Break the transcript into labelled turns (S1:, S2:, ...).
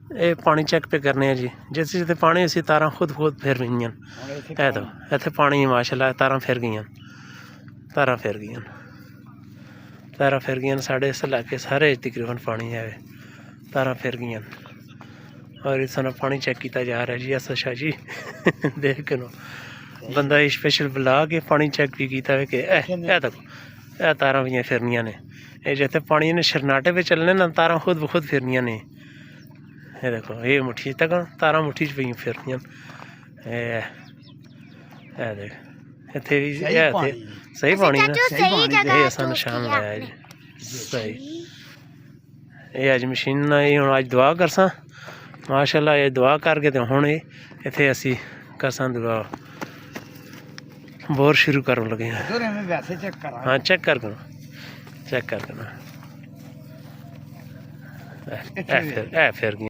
S1: ये पानी चेक पे करने हैं जी। जिस जिते पानी असी तारा खुद फिर गई है तो इतने पानी माशाल्लाह तारा फिर गई तारा फिर गई साढ़े इस इलाके सारे तकरीबन पानी है तारा फिर गई और इस तरह पानी चेक किया जा रहा है जी। अच्छा जी देख लो बंदा स्पेशल बुला के पानी चेक भी किया कि देखो यह तारा भी फिरनियां ने जिते पानी ने शरनाटे पे चलने ना तारा खुद ब खुद फिरनियां ने। ये देखो ये मुट्ठी तक तारा मुट्ठी च पई फिरनियां देख इत्थे भी सही पानी ना ये असां निशान लाया जी सही। ये अज मशीन ये हुण अज दुआ करसां माशाल्लाह ये दुआ करके तो हुण इत्थे असी करसां दुआ बोर शुरू करन लगे हैं। हाँ चेक कर करना फिर गई।